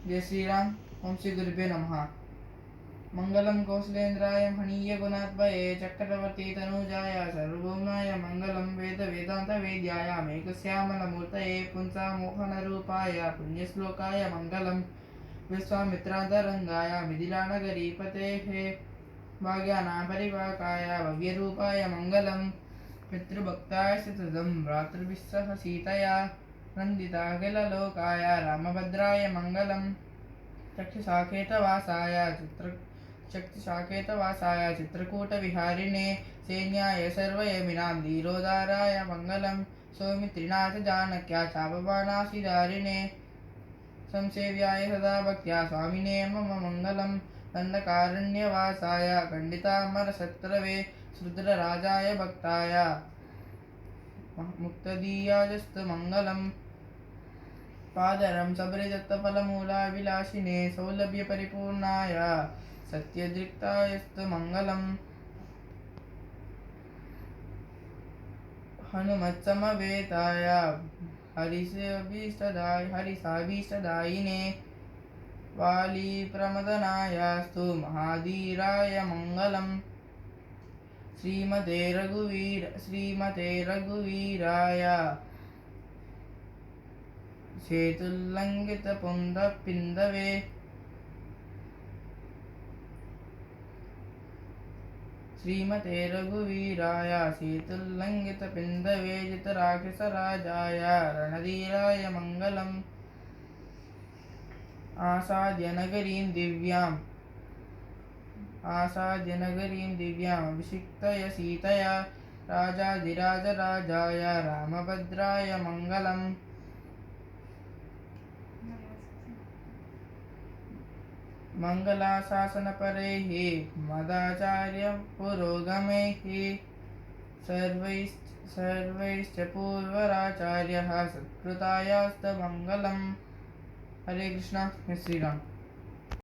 जय श्री राम। ओम श्री गुरुभ्यो नमः। मंगलम कौशलेन्द्राय महनीय गुणात्मये चक्रवर्ती तनुजाय सर्वभौमाय मंगलम वेद वेदांत वेद्याय मेघश्यामलमूर्तये पुंसामोहनरूपाय पुण्यश्लोकाय मंगलम विश्वामित्रान्तरंगाय मिथिलानगरीपतेः भाग्यानां परिपाकाय भव्यरूपाय मंगलम पितृभक्ताय सततं भ्रातृभिस्सह सीतया नन्दिताखिललोकाय रामभद्राय मंगलम चक्षुषाकेतवासाय चित्रकूटविहारिणे सैन्याय सर्वयमिनां धीरोदाराय मंगलम सौमित्रिनाथ जानक्या चापबाणासिधारिणे संसेव्याय सदा भक्त्या स्वामिने मम मंगलम दंडकारण्यवासाय खंडितामरशत्रवे रुद्रराजाय भक्ताय मुक्तदीयाजस्तु मंगलम पादरं सबरिदत्तफलमूलाभिलाषिने सौलभ्यपरिपूर्णाय सत्यदृक्तायस्तु मंगलम् हनुमत्समवेताय हरिसाभीष्टदायिने वालीप्रमदनायास्तु महाधीराय मंगलम् श्रीमते रघुवीराय सेतुल्लंघितपुंडपिंदवे श्रीमते रघुवीराय सेतुल्लंघितपिंदवे जितराक्षसराजाय रणधीराय मंगलम् आसाद्य नगरीं दिव्याम् अभिषिक्तय सीतया राजाधिराजराजाय रामभद्राय मंगलम् मंगलाशासनपरैः मदाचार्य पुरोगमैः सर्वैश्च पूर्वराचार्यः सत्कृतायास्तमङ्गलम्। हरे कृष्णा। श्री राम।